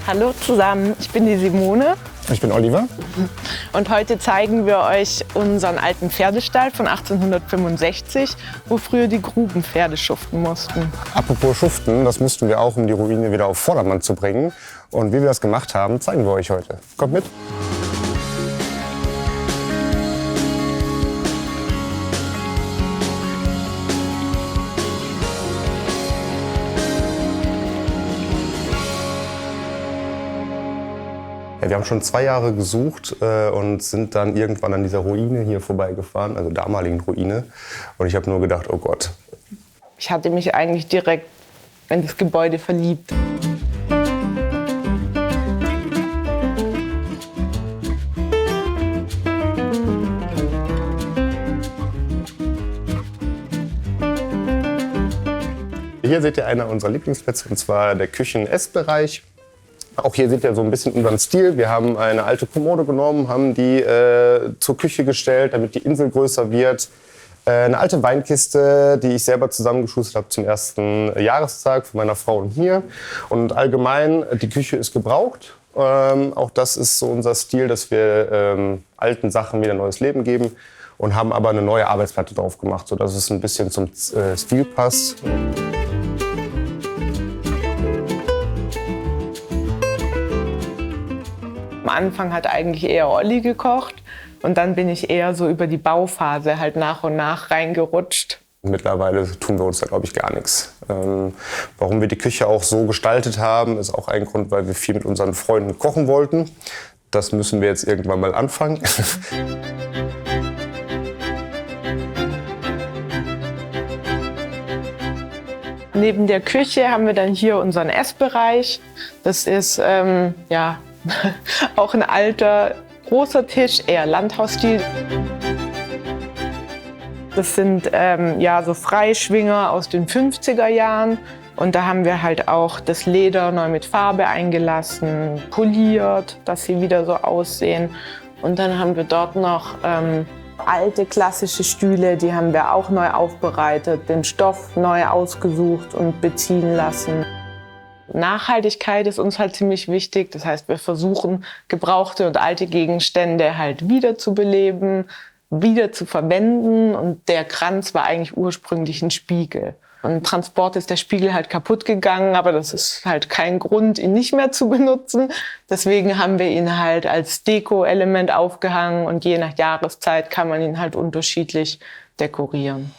Hallo zusammen, ich bin die Simone. Ich bin Oliver. Und heute zeigen wir euch unseren alten Pferdestall von 1865, wo früher die Grubenpferde schuften mussten. Apropos schuften, das mussten wir auch, um die Ruine wieder auf Vordermann zu bringen. Und wie wir das gemacht haben, zeigen wir euch heute. Kommt mit! Ja, wir haben schon 2 Jahre gesucht und sind dann irgendwann an dieser Ruine hier vorbeigefahren, also damaligen Ruine. Und ich habe nur gedacht, oh Gott. Ich hatte mich eigentlich direkt in das Gebäude verliebt. Hier seht ihr einer unserer Lieblingsplätze, und zwar der Küchen-Essbereich. Auch hier seht ihr so ein bisschen unseren Stil. Wir haben eine alte Kommode genommen, haben die zur Küche gestellt, damit die Insel größer wird. Eine alte Weinkiste, die ich selber zusammengeschustert habe zum ersten Jahrestag von meiner Frau und mir. Und allgemein, die Küche ist gebraucht. Auch das ist so unser Stil, dass wir alten Sachen wieder neues Leben geben. Und haben aber eine neue Arbeitsplatte drauf gemacht, sodass es ein bisschen zum Stil passt. Am Anfang hat eigentlich eher Olli gekocht und dann bin ich eher so über die Bauphase halt nach und nach reingerutscht. Mittlerweile tun wir uns da, glaube ich, gar nichts. Warum wir die Küche auch so gestaltet haben, ist auch ein Grund, weil wir viel mit unseren Freunden kochen wollten. Das müssen wir jetzt irgendwann mal anfangen. Neben der Küche haben wir dann hier unseren Essbereich. Das ist ja auch ein alter, großer Tisch, eher Landhausstil. Das sind ja so Freischwinger aus den 50er Jahren. Und da haben wir halt auch das Leder neu mit Farbe eingelassen, poliert, dass sie wieder so aussehen. Und dann haben wir dort noch alte klassische Stühle, die haben wir auch neu aufbereitet, den Stoff neu ausgesucht und beziehen lassen. Nachhaltigkeit ist uns halt ziemlich wichtig. Das heißt, wir versuchen, gebrauchte und alte Gegenstände halt wiederzubeleben, wieder zu verwenden. Und der Kranz war eigentlich ursprünglich ein Spiegel. Und im Transport ist der Spiegel halt kaputt gegangen, aber das ist halt kein Grund, ihn nicht mehr zu benutzen. Deswegen haben wir ihn halt als Deko-Element aufgehangen und je nach Jahreszeit kann man ihn halt unterschiedlich dekorieren.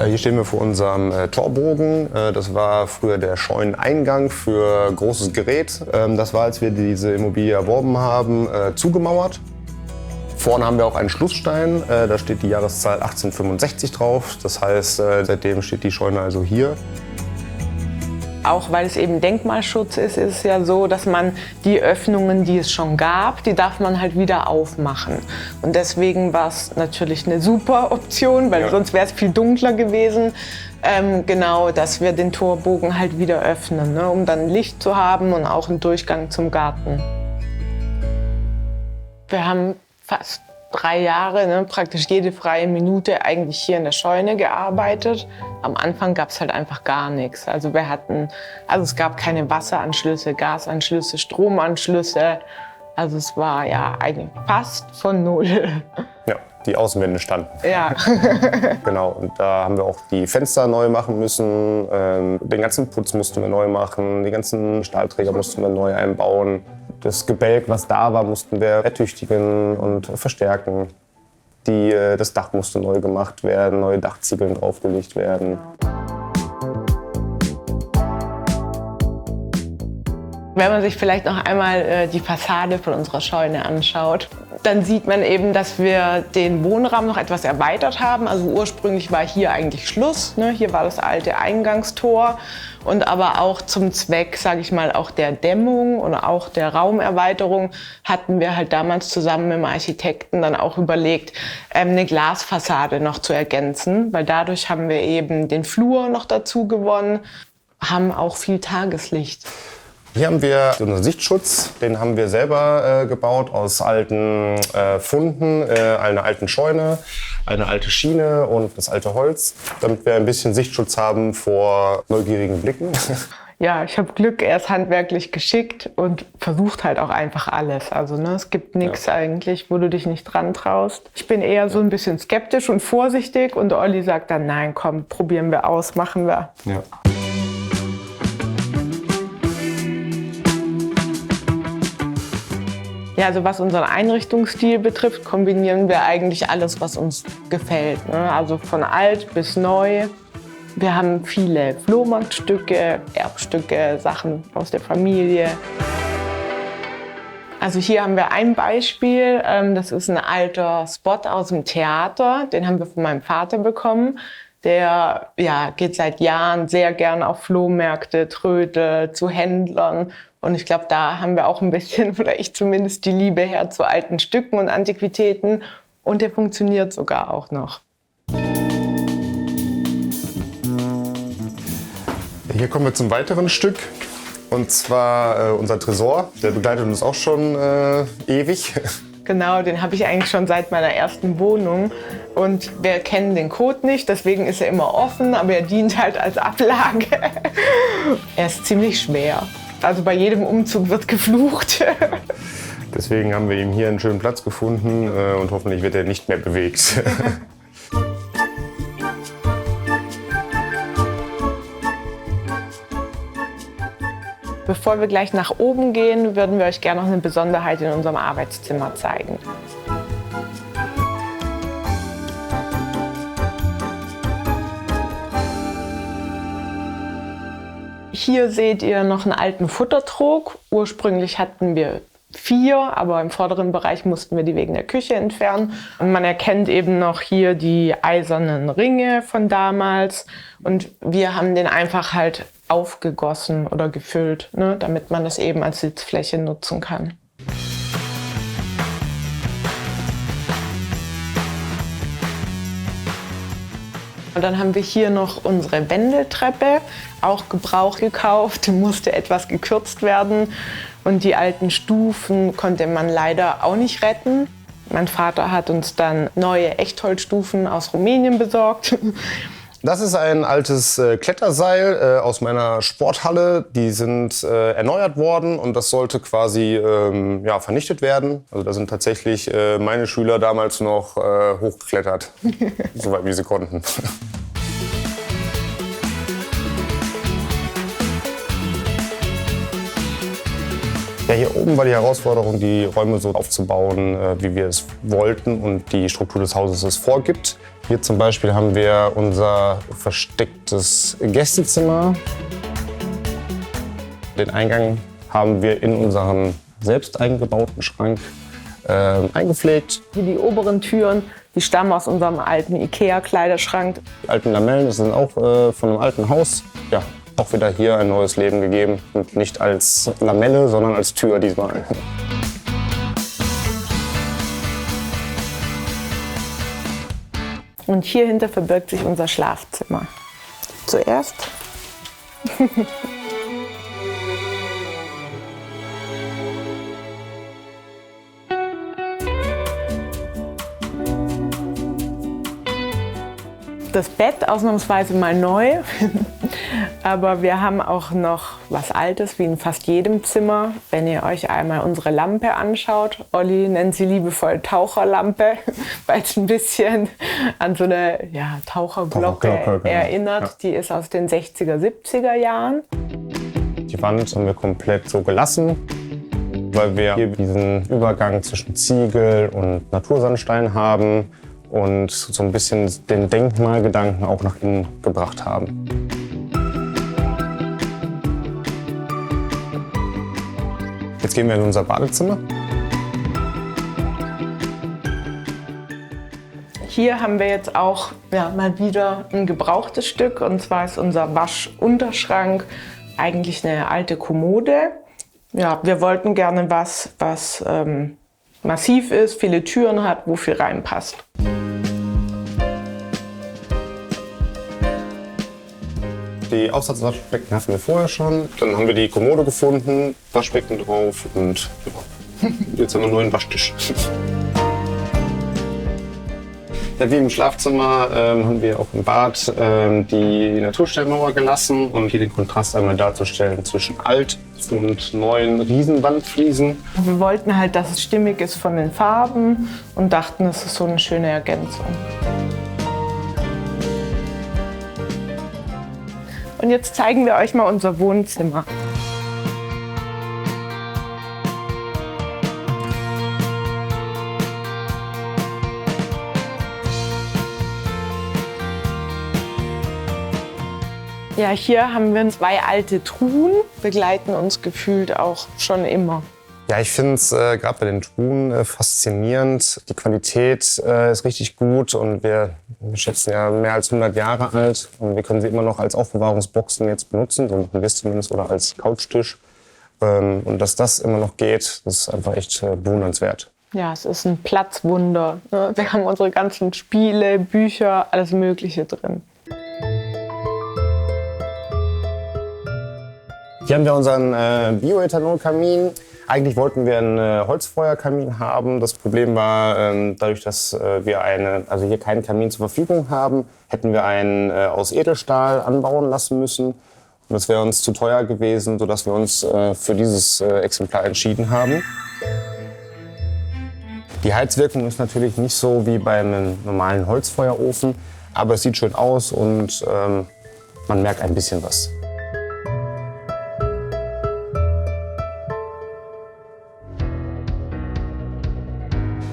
Hier stehen wir vor unserem Torbogen. Das war früher der Scheuneneingang für großes Gerät. Das war, als wir diese Immobilie erworben haben, zugemauert. Vorne haben wir auch einen Schlussstein. Da steht die Jahreszahl 1865 drauf. Das heißt, seitdem steht die Scheune also hier. Auch weil es eben Denkmalschutz ist, ist es ja so, dass man die Öffnungen, die es schon gab, die darf man halt wieder aufmachen. Und deswegen war es natürlich eine super Option, weil sonst wäre es viel dunkler gewesen. Genau, dass wir den Torbogen halt wieder öffnen, ne, um dann Licht zu haben und auch einen Durchgang zum Garten. Wir haben fast 3 Jahre, ne, praktisch jede freie Minute eigentlich hier in der Scheune gearbeitet. Am Anfang gab es halt einfach gar nichts. Also es gab keine Wasseranschlüsse, Gasanschlüsse, Stromanschlüsse. Also es war ja eigentlich fast von null. Ja, die Außenwände standen. Ja. Genau, und da haben wir auch die Fenster neu machen müssen. Den ganzen Putz mussten wir neu machen, die ganzen Stahlträger mussten wir neu einbauen. Das Gebälk, was da war, mussten wir ertüchtigen und verstärken. Das Dach musste neu gemacht werden, neue Dachziegeln draufgelegt werden. Wenn man sich vielleicht noch einmal die Fassade von unserer Scheune anschaut, dann sieht man eben, dass wir den Wohnraum noch etwas erweitert haben. Also ursprünglich war hier eigentlich Schluss, ne? Hier war das alte Eingangstor. Und aber auch zum Zweck, sage ich mal, auch der Dämmung und auch der Raumerweiterung hatten wir halt damals zusammen mit dem Architekten dann auch überlegt, eine Glasfassade noch zu ergänzen. Weil dadurch haben wir eben den Flur noch dazu gewonnen, haben auch viel Tageslicht. Hier haben wir unseren Sichtschutz, den haben wir selber gebaut aus alten Funden, einer alten Scheune, eine alte Schiene und das alte Holz, damit wir ein bisschen Sichtschutz haben vor neugierigen Blicken. Ja, ich habe Glück, er ist handwerklich geschickt und versucht halt auch einfach alles. Also ne, es gibt nichts eigentlich, wo du dich nicht dran traust. Ich bin eher so ein bisschen skeptisch und vorsichtig und Olli sagt dann, nein, komm, probieren wir aus, machen wir. Ja. Ja, also was unseren Einrichtungsstil betrifft, kombinieren wir eigentlich alles, was uns gefällt. Ne? Also von alt bis neu. Wir haben viele Flohmarktstücke, Erbstücke, Sachen aus der Familie. Also hier haben wir ein Beispiel, das ist ein alter Spot aus dem Theater, den haben wir von meinem Vater bekommen. Der geht seit Jahren sehr gern auf Flohmärkte, trödelt, zu Händlern. Und ich glaube, da haben wir auch ein bisschen, oder ich zumindest, die Liebe her zu alten Stücken und Antiquitäten. Und der funktioniert sogar auch noch. Hier kommen wir zum weiteren Stück. Und zwar unser Tresor. Der begleitet uns auch schon ewig. Genau, den habe ich eigentlich schon seit meiner ersten Wohnung. Und wir kennen den Code nicht, deswegen ist er immer offen, aber er dient halt als Ablage. Er ist ziemlich schwer. Also bei jedem Umzug wird geflucht. Deswegen haben wir ihm hier einen schönen Platz gefunden und hoffentlich wird er nicht mehr bewegt. Bevor wir gleich nach oben gehen, würden wir euch gerne noch eine Besonderheit in unserem Arbeitszimmer zeigen. Hier seht ihr noch einen alten Futtertrog. Ursprünglich hatten wir 4, aber im vorderen Bereich mussten wir die wegen der Küche entfernen. Und man erkennt eben noch hier die eisernen Ringe von damals. Und wir haben den einfach halt aufgegossen oder gefüllt, ne, damit man es eben als Sitzfläche nutzen kann. Und dann haben wir hier noch unsere Wendeltreppe, auch Gebrauch gekauft, musste etwas gekürzt werden. Und die alten Stufen konnte man leider auch nicht retten. Mein Vater hat uns dann neue Echtholzstufen aus Rumänien besorgt. Das ist ein altes Kletterseil aus meiner Sporthalle. Die sind erneuert worden und das sollte quasi vernichtet werden. Also da sind tatsächlich meine Schüler damals noch hochgeklettert, soweit wie sie konnten. Ja, hier oben war die Herausforderung, die Räume so aufzubauen, wie wir es wollten und die Struktur des Hauses es vorgibt. Hier zum Beispiel haben wir unser verstecktes Gästezimmer. Den Eingang haben wir in unseren selbst eingebauten Schrank eingepflegt. Hier die oberen Türen, die stammen aus unserem alten Ikea-Kleiderschrank. Die alten Lamellen, das sind auch von einem alten Haus. Ja, auch wieder hier ein neues Leben gegeben. Und nicht als Lamelle, sondern als Tür diesmal. Und hier hinter verbirgt sich unser Schlafzimmer. Zuerst. Das Bett ausnahmsweise mal neu, aber wir haben auch noch was Altes, wie in fast jedem Zimmer. Wenn ihr euch einmal unsere Lampe anschaut, Olli nennt sie liebevoll Taucherlampe, weil es ein bisschen an so eine Taucherglocke erinnert. Ja. Die ist aus den 60er, 70er Jahren. Die Wand haben wir komplett so gelassen, weil wir hier diesen Übergang zwischen Ziegel und Natursandstein haben und so ein bisschen den Denkmalgedanken auch nach innen gebracht haben. Jetzt gehen wir in unser Badezimmer. Hier haben wir jetzt auch mal wieder ein gebrauchtes Stück, und zwar ist unser Waschunterschrank eigentlich eine alte Kommode. Ja, wir wollten gerne was massiv ist, viele Türen hat, wo viel reinpasst. Die Aufsatzwaschbecken hatten wir vorher schon. Dann haben wir die Kommode gefunden, Waschbecken drauf und jetzt haben wir nur einen Waschtisch. Ja, wie im Schlafzimmer haben wir auch im Bad die Naturstellmauer gelassen, um hier den Kontrast einmal darzustellen zwischen alt und neuen Riesenwandfliesen. Wir wollten halt, dass es stimmig ist von den Farben und dachten, es ist so eine schöne Ergänzung. Und jetzt zeigen wir euch mal unser Wohnzimmer. Ja, hier haben wir 2 alte Truhen, begleiten uns gefühlt auch schon immer. Ja, ich finde es gerade bei den Truhen faszinierend. Die Qualität ist richtig gut und wir schätzen ja mehr als 100 Jahre alt. Und wir können sie immer noch als Aufbewahrungsboxen jetzt benutzen, so machen wir es zumindest, oder als Couchtisch. Und dass das immer noch geht, das ist einfach echt bewundernswert. Ja, es ist ein Platzwunder. Wir haben unsere ganzen Spiele, Bücher, alles Mögliche drin. Hier haben wir unseren Bioethanolkamin. Eigentlich wollten wir einen Holzfeuerkamin haben. Das Problem war, dadurch, dass wir hier keinen Kamin zur Verfügung haben, hätten wir einen aus Edelstahl anbauen lassen müssen. Und das wäre uns zu teuer gewesen, sodass wir uns für dieses Exemplar entschieden haben. Die Heizwirkung ist natürlich nicht so wie bei einem normalen Holzfeuerofen, aber es sieht schön aus und man merkt ein bisschen was.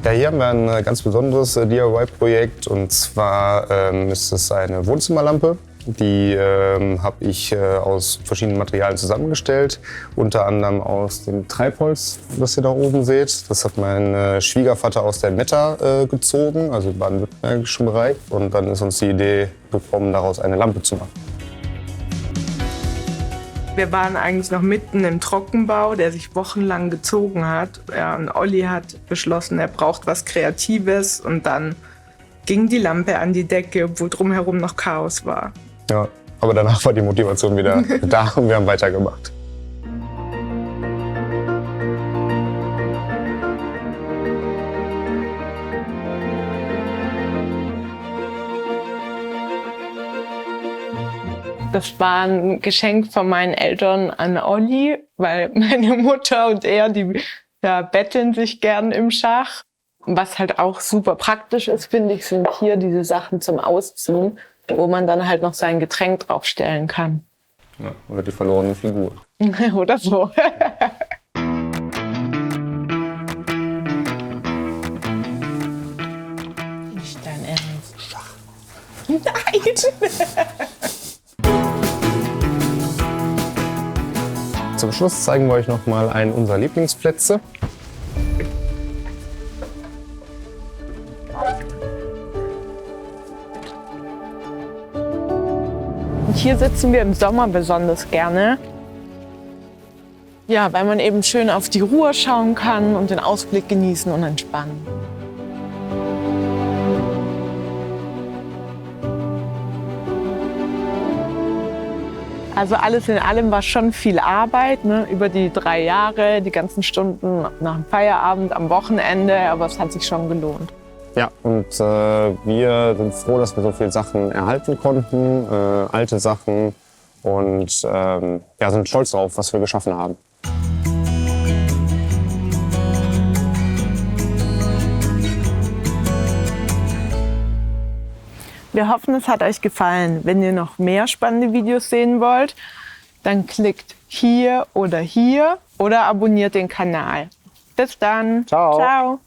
Ja, hier haben wir ein ganz besonderes DIY-Projekt und zwar ist es eine Wohnzimmerlampe. Die habe ich aus verschiedenen Materialien zusammengestellt, unter anderem aus dem Treibholz, das ihr da oben seht. Das hat mein Schwiegervater aus der Meta gezogen, also im baden-württembergischen Bereich. Und dann ist uns die Idee gekommen, daraus eine Lampe zu machen. Wir waren eigentlich noch mitten im Trockenbau, der sich wochenlang gezogen hat. Ja, und Olli hat beschlossen, er braucht was Kreatives. Und dann ging die Lampe an die Decke, obwohl drumherum noch Chaos war. Ja, aber danach war die Motivation wieder da und wir haben weitergemacht. Das war ein Geschenk von meinen Eltern an Olli, weil meine Mutter und er, die betteln sich gern im Schach. Was halt auch super praktisch ist, finde ich, sind hier diese Sachen zum Ausziehen, wo man dann halt noch sein Getränk draufstellen kann. Ja, oder die verlorene Figur. Oder so. Nicht dein Ernst. Schach. Nein! Zum Schluss zeigen wir euch noch mal einen unserer Lieblingsplätze. Und hier sitzen wir im Sommer besonders gerne. Ja, weil man eben schön auf die Ruhr schauen kann und den Ausblick genießen und entspannen. Also alles in allem war schon viel Arbeit, ne? Über die 3 Jahre, die ganzen Stunden nach dem Feierabend, am Wochenende, aber es hat sich schon gelohnt. Ja, und wir sind froh, dass wir so viele Sachen erhalten konnten, alte Sachen und sind stolz darauf, was wir geschaffen haben. Wir hoffen, es hat euch gefallen. Wenn ihr noch mehr spannende Videos sehen wollt, dann klickt hier oder abonniert den Kanal. Bis dann. Ciao. Ciao.